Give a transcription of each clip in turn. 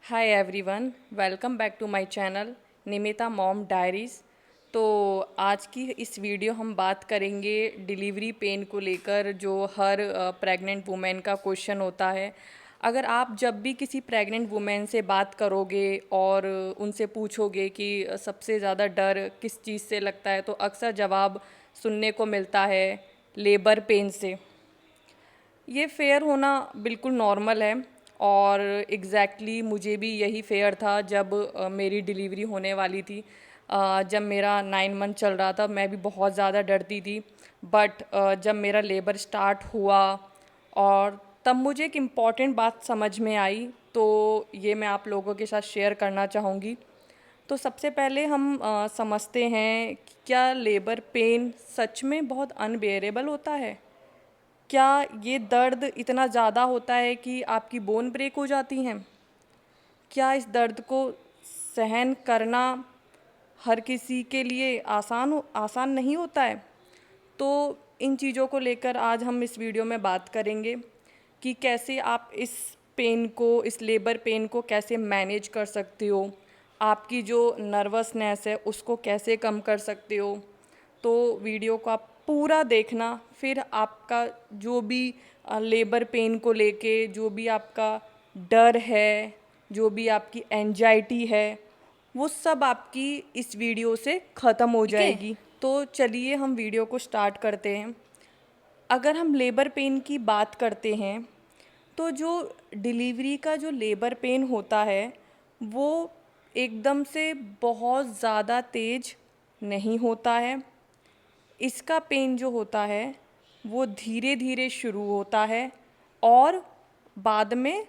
Hi everyone, welcome back to my channel Nimita mom diaries. तो आज की इस वीडियो हम बात करेंगे डिलीवरी पेन को लेकर, जो हर प्रेग्नेंट वुमेन का क्वेश्चन होता है। अगर आप जब भी किसी प्रेग्नेंट वुमेन से बात करोगे और उनसे पूछोगे कि सबसे ज़्यादा डर किस चीज़ से लगता है, तो अक्सर जवाब सुनने को मिलता है लेबर पेन से। ये फेयर होना बिल्कुल नॉर्मल है और मुझे भी यही फेयर था जब मेरी डिलीवरी होने वाली थी। जब मेरा 9 मंथ चल रहा था, मैं भी बहुत ज़्यादा डरती थी। बट जब मेरा लेबर स्टार्ट हुआ और तब मुझे एक इम्पॉर्टेंट बात समझ में आई, तो ये मैं आप लोगों के साथ शेयर करना चाहूँगी। तो सबसे पहले हम समझते हैं कि क्या लेबर पेन सच में बहुत अनबेरेबल होता है। क्या ये दर्द इतना ज़्यादा होता है कि आपकी बोन ब्रेक हो जाती हैं? क्या इस दर्द को सहन करना हर किसी के लिए आसान नहीं होता है? तो इन चीज़ों को लेकर आज हम इस वीडियो में बात करेंगे कि कैसे आप इस लेबर पेन को कैसे मैनेज कर सकते हो, आपकी जो नर्वसनेस है उसको कैसे कम कर सकते हो। तो वीडियो को आप पूरा देखना, फिर आपका जो भी लेबर पेन को लेके जो भी आपका डर है, जो भी आपकी एंजाइटी है, वो सब आपकी इस वीडियो से ख़त्म हो ठीक है। जाएगी। तो चलिए हम वीडियो को स्टार्ट करते हैं। अगर हम लेबर पेन की बात करते हैं, तो जो डिलीवरी का जो लेबर पेन होता है, वो एकदम से बहुत ज़्यादा तेज़ नहीं होता है। इसका पेन जो होता है वो धीरे धीरे शुरू होता है और बाद में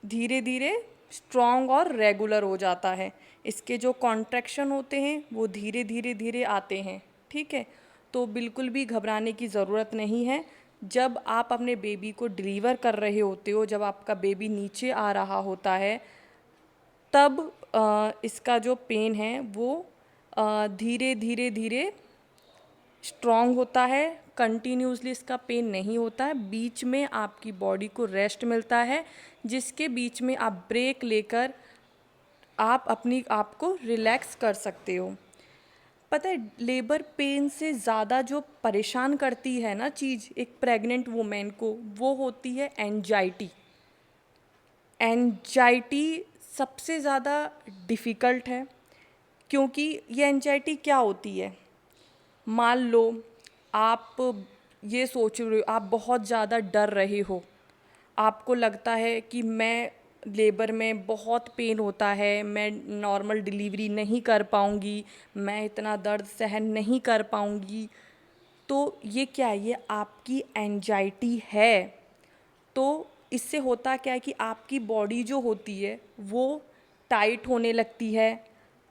धीरे धीरे स्ट्रॉन्ग और रेगुलर हो जाता है। इसके जो कॉन्ट्रैक्शन होते हैं वो धीरे धीरे धीरे आते हैं। ठीक है, तो बिल्कुल भी घबराने की ज़रूरत नहीं है। जब आप अपने बेबी को डिलीवर कर रहे होते हो, जब आपका बेबी नीचे आ रहा होता है, तब इसका जो पेन है वो धीरे धीरे धीरे स्ट्रॉन्ग होता है। कंटिन्यूसली इसका पेन नहीं होता है, बीच में आपकी बॉडी को रेस्ट मिलता है, जिसके बीच में आप ब्रेक लेकर आप अपनी आप को रिलैक्स कर सकते हो। पता है, लेबर पेन से ज़्यादा जो परेशान करती है ना चीज़ एक प्रेग्नेंट वुमेन को, वो होती है एंजाइटी। एंजाइटी सबसे ज़्यादा डिफ़िकल्ट है, क्योंकि ये एंजाइटी क्या होती है। मान लो आप ये सोच रहे हो, आप बहुत ज़्यादा डर रहे हो, आपको लगता है कि मैं लेबर में बहुत पेन होता है, मैं नॉर्मल डिलीवरी नहीं कर पाऊँगी, मैं इतना दर्द सहन नहीं कर पाऊँगी। तो ये क्या है, ये आपकी एंजाइटी है। तो इससे होता क्या है कि आपकी बॉडी जो होती है वो टाइट होने लगती है,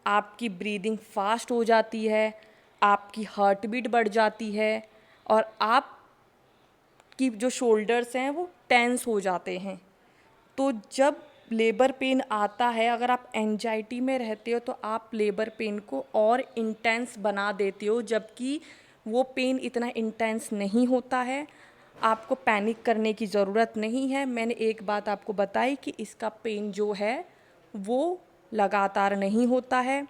आपकी ब्रीदिंग फास्ट हो जाती है, आपकी हार्ट बीट बढ़ जाती है और आपकी जो शोल्डर्स हैं वो टेंस हो जाते हैं। तो जब लेबर पेन आता है, अगर आप एंजाइटी में रहते हो, तो आप लेबर पेन को और इंटेंस बना देते हो, जबकि वो पेन इतना इंटेंस नहीं होता है। आपको पैनिक करने की ज़रूरत नहीं है। मैंने एक बात आपको बताई कि इसका पेन जो है वो लगातार नहीं होता है,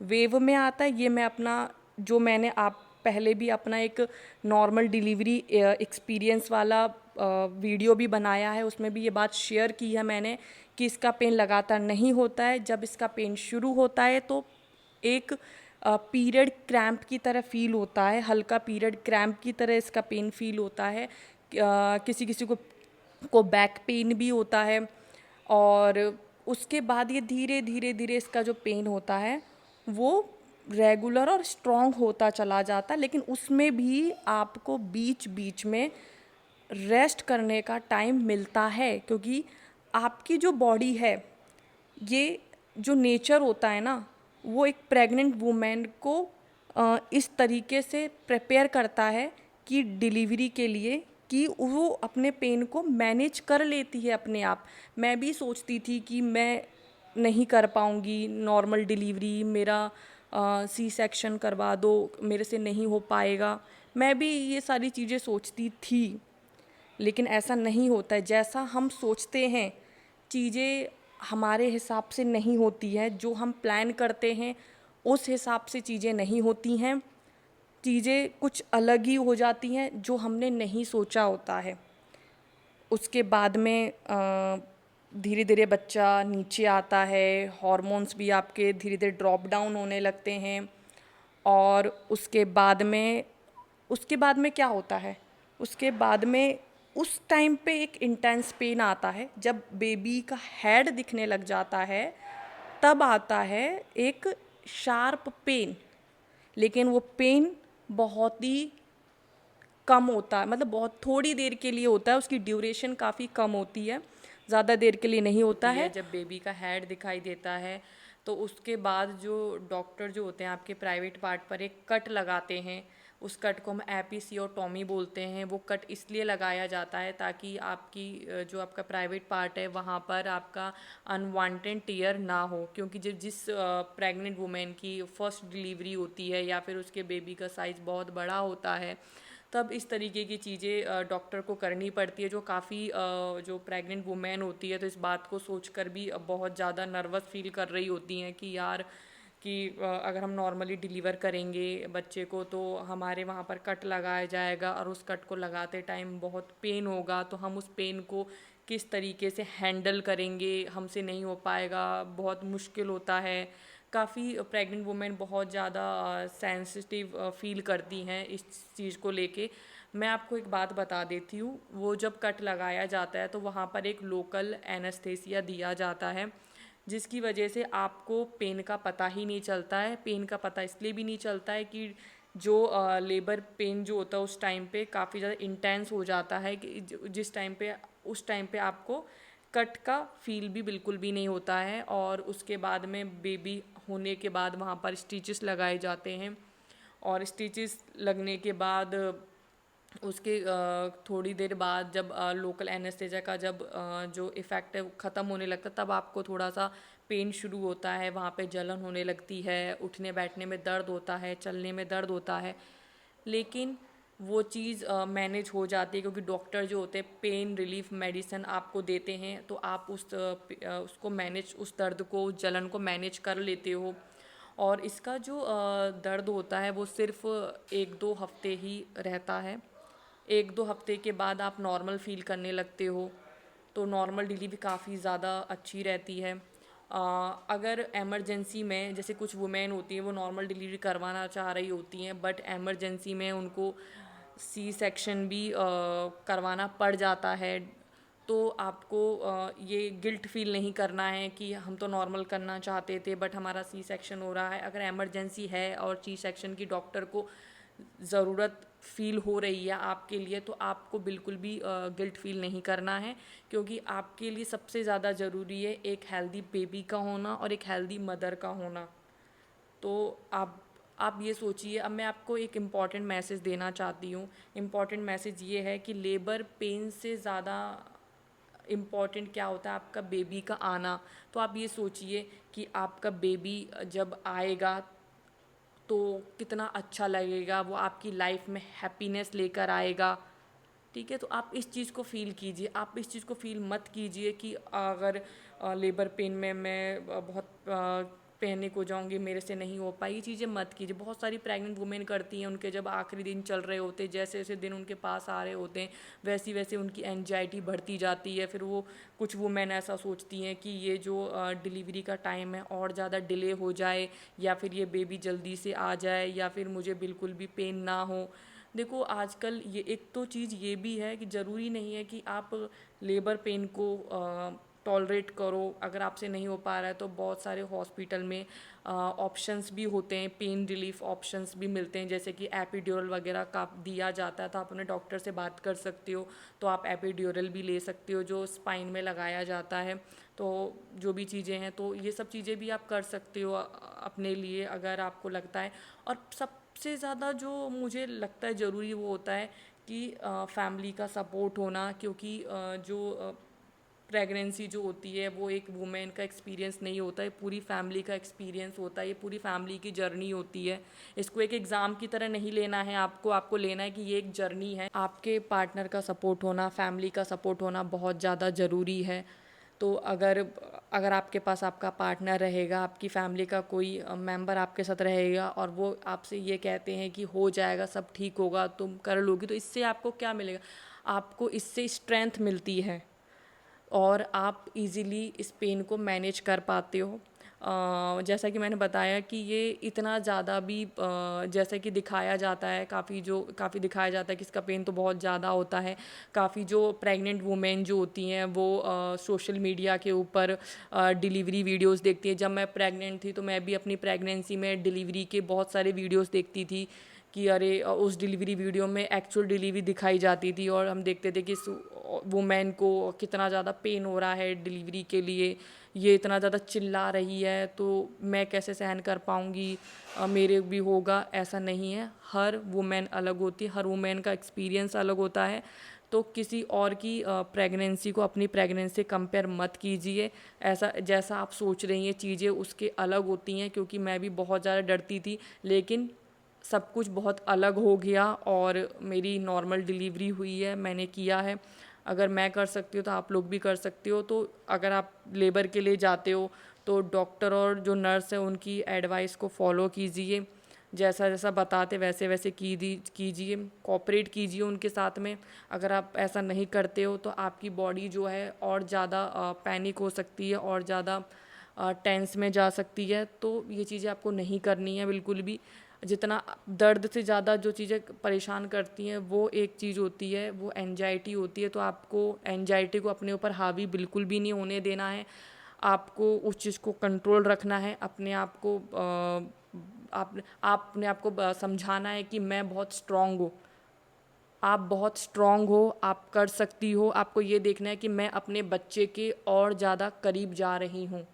वेव में आता है। ये मैं अपना जो मैंने आप पहले भी अपना एक नॉर्मल डिलीवरी एक्सपीरियंस वाला वीडियो भी बनाया है, उसमें भी ये बात शेयर की है मैंने कि इसका पेन लगातार नहीं होता है। जब इसका पेन शुरू होता है तो एक पीरियड क्रैम्प की तरह फील होता है, हल्का पीरियड क्रैम्प की तरह इसका पेन फील होता है। किसी किसी को बैक पेन भी होता है और उसके बाद ये धीरे धीरे धीरे इसका जो पेन होता है वो रेगुलर और स्ट्रॉन्ग होता चला जाता है। लेकिन उसमें भी आपको बीच बीच में रेस्ट करने का टाइम मिलता है, क्योंकि आपकी जो बॉडी है, ये जो नेचर होता है ना, वो एक प्रेग्नेंट वुमेन को इस तरीके से प्रिपेयर करता है कि डिलीवरी के लिए, कि वो अपने पेन को मैनेज कर लेती है अपने आप। मैं भी सोचती थी कि मैं नहीं कर पाऊँगी नॉर्मल डिलीवरी, मेरा सी सेक्शन करवा दो, मेरे से नहीं हो पाएगा। मैं भी ये सारी चीज़ें सोचती थी, लेकिन ऐसा नहीं होता है जैसा हम सोचते हैं। चीज़ें हमारे हिसाब से नहीं होती है, जो हम प्लान करते हैं उस हिसाब से चीज़ें नहीं होती हैं, चीज़ें कुछ अलग ही हो जाती हैं जो हमने नहीं सोचा होता है। उसके बाद में धीरे धीरे बच्चा नीचे आता है, हॉर्मोन्स भी आपके धीरे धीरे ड्रॉप डाउन होने लगते हैं। और उसके बाद में क्या होता है, उसके बाद में उस टाइम पे एक इंटेंस पेन आता है जब बेबी का हेड दिखने लग जाता है, तब आता है एक शार्प पेन। लेकिन वो पेन बहुत ही कम होता है, मतलब बहुत थोड़ी देर के लिए होता है, उसकी ड्यूरेशन काफ़ी कम होती है, ज़्यादा देर के लिए नहीं होता है। जब बेबी का हेड दिखाई देता है तो उसके बाद जो डॉक्टर जो होते हैं आपके प्राइवेट पार्ट पर एक कट लगाते हैं। उस कट को हम एपिसियोटॉमी बोलते हैं। वो कट इसलिए लगाया जाता है ताकि आपकी जो आपका प्राइवेट पार्ट है वहाँ पर आपका अनवांटेड टीयर ना हो, क्योंकि जिस प्रेग्नेंट वुमेन की फर्स्ट डिलीवरी होती है या फिर उसके बेबी का साइज़ बहुत बड़ा होता है, तब इस तरीके की चीज़ें डॉक्टर को करनी पड़ती है, जो काफ़ी जो प्रेग्नेंट वुमेन होती है तो इस बात को सोचकर भी बहुत ज़्यादा नर्वस फील कर रही होती हैं कि यार कि अगर हम नॉर्मली डिलीवर करेंगे बच्चे को तो हमारे वहाँ पर कट लगाया जाएगा और उस कट को लगाते टाइम बहुत पेन होगा, तो हम उस पेन को किस तरीके से हैंडल करेंगे, हमसे नहीं हो पाएगा, बहुत मुश्किल होता है। काफ़ी प्रेग्नेंट वुमेन बहुत ज़्यादा सेंसिटिव फील करती हैं इस चीज़ को लेके। मैं आपको एक बात बता देती हूँ, वो जब कट लगाया जाता है तो वहाँ पर एक लोकल एनेस्थेसिया दिया जाता है, जिसकी वजह से आपको पेन का पता ही नहीं चलता है। पेन का पता इसलिए भी नहीं चलता है कि जो लेबर पेन जो होता है उस टाइम पे काफ़ी ज़्यादा इंटेंस हो जाता है कि जिस टाइम पे उस टाइम पे आपको कट का फील भी बिल्कुल भी नहीं होता है। और उसके बाद में बेबी होने के बाद वहाँ पर स्टिचेस लगाए जाते हैं, और स्टिचेस लगने के बाद उसके थोड़ी देर बाद जब लोकल एनेस्थेसिया का जब जो इफ़ेक्ट है वो ख़त्म होने लगता है, तब आपको थोड़ा सा पेन शुरू होता है, वहाँ पे जलन होने लगती है, उठने बैठने में दर्द होता है, चलने में दर्द होता है। लेकिन वो चीज़ मैनेज हो जाती है, क्योंकि डॉक्टर जो होते हैं पेन रिलीफ मेडिसिन आपको देते हैं, तो आप उसको मैनेज, उस दर्द को, उस जलन को मैनेज कर लेते हो। और इसका जो दर्द होता है वो सिर्फ 1-2 हफ्ते ही रहता है। 1-2 हफ्ते के बाद आप नॉर्मल फील करने लगते हो, तो नॉर्मल डिलीवरी काफ़ी ज़्यादा अच्छी रहती है। अगर एमरजेंसी में, जैसे कुछ वुमेन होती हैं वो नॉर्मल डिलीवरी करवाना चाह रही होती हैं बट एमरजेंसी में उनको सी सेक्शन भी करवाना पड़ जाता है, तो आपको ये गिल्ट फील नहीं करना है कि हम तो नॉर्मल करना चाहते थे बट हमारा सी सेक्शन हो रहा है। अगर एमरजेंसी है और सी सेक्शन की डॉक्टर को ज़रूरत फील हो रही है आपके लिए, तो आपको बिल्कुल भी गिल्ट फील नहीं करना है, क्योंकि आपके लिए सबसे ज़्यादा ज़रूरी है एक हेल्दी बेबी का होना और एक हेल्दी मदर का होना। तो आप ये सोचिए। अब मैं आपको एक इम्पॉर्टेंट मैसेज देना चाहती हूँ। इम्पॉर्टेंट मैसेज ये है कि लेबर पेन से ज़्यादा इम्पॉर्टेंट क्या होता है, आपका बेबी का आना। तो आप ये सोचिए कि आपका बेबी जब आएगा तो कितना अच्छा लगेगा, वो आपकी लाइफ में हैप्पीनेस लेकर आएगा। ठीक है, तो आप इस चीज़ को फ़ील कीजिए। आप इस चीज़ को फ़ील मत कीजिए कि अगर लेबर पेन में मैं बहुत पैनिक हो जाऊंगी, मेरे से नहीं हो पाई, ये चीज़ें मत कीजिए। बहुत सारी प्रेग्नेंट वुमेन करती हैं, उनके जब आखिरी दिन चल रहे होते हैं, जैसे जैसे दिन उनके पास आ रहे होते हैं वैसी वैसे उनकी एनजाइटी बढ़ती जाती है। फिर वो कुछ वुमेन ऐसा सोचती हैं कि ये जो डिलीवरी का टाइम है और ज़्यादा डिले हो जाए, या फिर ये बेबी जल्दी से आ जाए, या फिर मुझे बिल्कुल भी पेन ना हो। देखो आजकल ये एक तो चीज़ ये भी है कि ज़रूरी नहीं है कि आप लेबर पेन को टॉलरेट करो। अगर आपसे नहीं हो पा रहा है तो बहुत सारे हॉस्पिटल में ऑप्शंस भी होते हैं, पेन रिलीफ ऑप्शंस भी मिलते हैं, जैसे कि एपिड्यूरल वगैरह का दिया जाता है, तो आप अपने डॉक्टर से बात कर सकते हो। तो आप एपिड्यूरल भी ले सकते हो जो स्पाइन में लगाया जाता है। तो जो भी चीज़ें हैं, तो ये सब चीज़ें भी आप कर सकते हो अपने लिए, अगर आपको लगता है। और सबसे ज़्यादा जो मुझे लगता है ज़रूरी वो होता है कि फैमिली का सपोर्ट होना, क्योंकि जो प्रेगनेंसी जो होती है वो एक वुमेन का एक्सपीरियंस नहीं होता है, पूरी फैमिली का एक्सपीरियंस होता है, ये पूरी फैमिली की जर्नी होती है। इसको एक एग्ज़ाम की तरह नहीं लेना है, आपको लेना है कि ये एक जर्नी है। आपके पार्टनर का सपोर्ट होना, फैमिली का सपोर्ट होना बहुत ज़्यादा ज़रूरी है। तो अगर अगर आपके पास आपका पार्टनर रहेगा, आपकी फैमिली का कोई मेंबर आपके साथ रहेगा और वो आपसे ये कहते हैं कि हो जाएगा, सब ठीक होगा, तुम कर लोगी, तो इससे आपको क्या मिलेगा? आपको इससे स्ट्रेंथ मिलती है और आप इजीली इस पेन को मैनेज कर पाते हो। जैसा कि मैंने बताया कि ये इतना ज़्यादा भी जैसा कि दिखाया जाता है, काफ़ी दिखाया जाता है कि इसका पेन तो बहुत ज़्यादा होता है। काफ़ी जो प्रेग्नेंट वुमेन जो होती हैं वो सोशल मीडिया के ऊपर डिलीवरी वीडियोस देखती हैं। जब मैं प्रेग्नेंट थी तो मैं भी अपनी प्रेगनेंसी में डिलीवरी के बहुत सारे वीडियोस देखती थी कि अरे उस डिलीवरी वीडियो में एक्चुअल डिलीवरी दिखाई जाती थी और हम देखते थे कि वुमेन को कितना ज़्यादा पेन हो रहा है डिलीवरी के लिए, ये इतना ज़्यादा चिल्ला रही है तो मैं कैसे सहन कर पाऊँगी, मेरे भी होगा। ऐसा नहीं है, हर वुमेन अलग होती है, हर वुमेन का एक्सपीरियंस अलग होता है। तो किसी और की प्रेगनेंसी को अपनी प्रेगनेंसी से कंपेयर मत कीजिए। ऐसा जैसा आप सोच रही हैं चीज़ें उसके अलग होती हैं, क्योंकि मैं भी बहुत ज़्यादा डरती थी, लेकिन सब कुछ बहुत अलग हो गया और मेरी नॉर्मल डिलीवरी हुई है, मैंने किया है। अगर मैं कर सकती हूँ तो आप लोग भी कर सकते हो। तो अगर आप लेबर के लिए जाते हो तो डॉक्टर और जो नर्स है उनकी एडवाइस को फॉलो कीजिए, जैसा जैसा बताते वैसे वैसे कीजिए, कोऑपरेट कीजिए उनके साथ में। अगर आप ऐसा नहीं करते हो तो आपकी बॉडी जो है और ज़्यादा पैनिक हो सकती है और ज़्यादा टेंस में जा सकती है। तो ये चीज़ें आपको नहीं करनी है बिल्कुल भी। जितना दर्द से ज़्यादा जो चीज़ें परेशान करती हैं वो एक चीज़ होती है, वो एंजाइटी होती है। तो आपको एंजाइटी को अपने ऊपर हावी बिल्कुल भी नहीं होने देना है। आपको उस चीज़ को कंट्रोल रखना है, अपने आप को अपने आप को समझाना है कि मैं बहुत स्ट्रांग हूँ, आप बहुत स्ट्रांग हो, आप कर सकती हो। आपको ये देखना है कि मैं अपने बच्चे के और ज़्यादा करीब जा रही हूँ।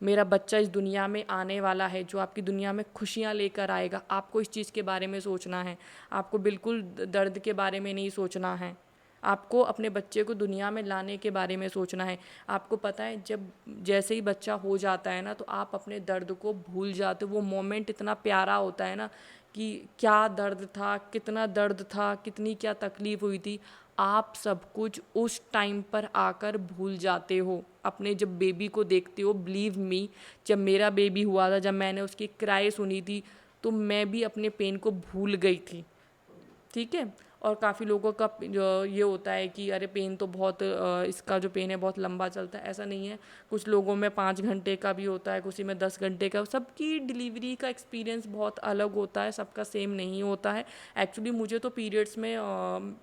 मेरा बच्चा इस दुनिया में आने वाला है जो आपकी दुनिया में खुशियाँ लेकर आएगा। आपको इस चीज़ के बारे में सोचना है, आपको बिल्कुल दर्द के बारे में नहीं सोचना है। आपको अपने बच्चे को दुनिया में लाने के बारे में सोचना है। आपको पता है जब जैसे ही बच्चा हो जाता है ना तो आप अपने दर्द को भूल जाते हो। वो मोमेंट इतना प्यारा होता है ना कि क्या दर्द था, कितना दर्द था, कितनी क्या तकलीफ़ हुई थी, आप सब कुछ उस टाइम पर आकर भूल जाते हो। अपने जब बेबी को देखते हो, बिलीव मी, जब मेरा बेबी हुआ था, जब मैंने उसकी क्राई सुनी थी तो मैं भी अपने पेन को भूल गई थी। ठीक है। और काफ़ी लोगों का जो ये होता है कि अरे पेन तो बहुत इसका जो पेन है बहुत लंबा चलता है। ऐसा नहीं है, कुछ लोगों में 5 घंटे का भी होता है, किसी में 10 घंटे का। सबकी डिलीवरी का एक्सपीरियंस बहुत अलग होता है, सबका सेम नहीं होता है। एक्चुअली मुझे तो पीरियड्स में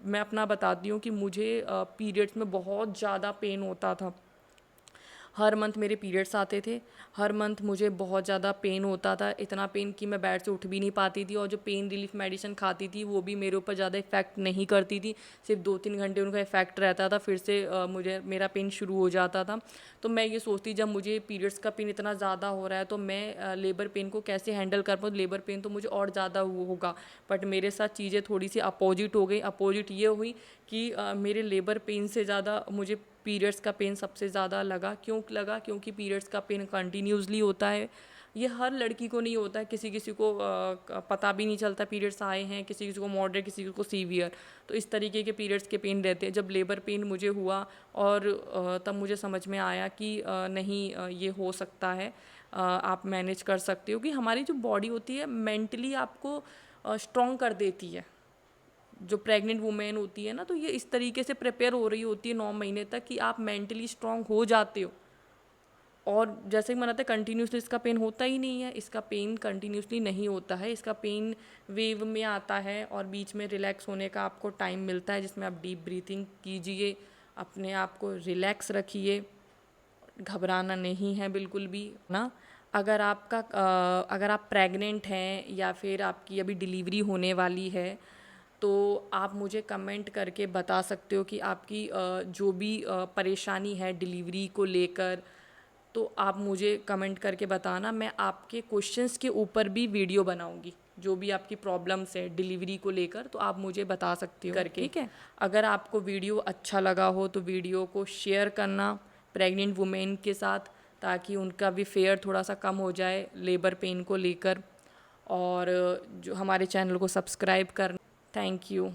मैं अपना बताती हूँ कि मुझे पीरियड्स में बहुत ज़्यादा पेन होता था। हर मंथ मेरे पीरियड्स आते थे, हर मंथ मुझे बहुत ज़्यादा पेन होता था, इतना पेन कि मैं बेड से उठ भी नहीं पाती थी। और जो पेन रिलीफ मेडिसिन खाती थी वो भी मेरे ऊपर ज़्यादा इफ़ेक्ट नहीं करती थी, सिर्फ 2-3 घंटे उनका इफ़ेक्ट रहता था, फिर से मुझे मेरा पेन शुरू हो जाता था। तो मैं ये सोचती जब मुझे पीरियड्स का पेन इतना ज़्यादा हो रहा है तो मैं लेबर पेन को कैसे हैंडल कर पाऊँ, लेबर पेन तो मुझे और ज़्यादा होगा। बट मेरे साथ चीज़ें थोड़ी सी अपोजिट हो गई। अपोजिट ये हुई कि मेरे लेबर पेन से ज़्यादा मुझे पीरियड्स का पेन सबसे ज़्यादा लगा। क्यों लगा? क्योंकि पीरियड्स का पेन कंटिन्यूसली होता है। ये हर लड़की को नहीं होता है, किसी किसी को पता भी नहीं चलता पीरियड्स आए हैं, किसी किसी को मॉडरेट, किसी को सीवियर। तो इस तरीके के पीरियड्स के पेन रहते हैं। जब लेबर पेन मुझे हुआ और तब मुझे समझ में आया कि नहीं, ये हो सकता है, आप मैनेज कर सकते हो। कि हमारी जो बॉडी होती है मेंटली आपको स्ट्रॉन्ग कर देती है। जो प्रेग्नेंट वुमेन होती है ना तो ये इस तरीके से प्रिपेयर हो रही होती है 9 महीने तक कि आप मेंटली स्ट्रांग हो जाते हो। और जैसे ही मनाते कंटिन्यूसली इसका पेन होता ही नहीं है, इसका पेन कंटिन्यूसली नहीं होता है, इसका पेन वेव में आता है और बीच में रिलैक्स होने का आपको टाइम मिलता है जिसमें आप डीप ब्रीथिंग कीजिए, अपने आप को रिलैक्स रखिए, घबराना नहीं है बिल्कुल भी ना। अगर आप प्रेग्नेंट हैं या फिर आपकी अभी डिलीवरी होने वाली है तो आप मुझे कमेंट करके बता सकते हो कि आपकी जो भी परेशानी है डिलीवरी को लेकर। तो आप मुझे कमेंट करके बताना, मैं आपके क्वेश्चंस के ऊपर भी वीडियो बनाऊंगी। जो भी आपकी प्रॉब्लम्स है डिलीवरी को लेकर तो आप मुझे बता सकते हो करके, ठीक है। अगर आपको वीडियो अच्छा लगा हो तो वीडियो को शेयर करना प्रेग्नेंट वुमेन के साथ, ताकि उनका भी फेयर थोड़ा सा कम हो जाए लेबर पेन को लेकर। और जो हमारे चैनल को सब्सक्राइब करना। Thank you.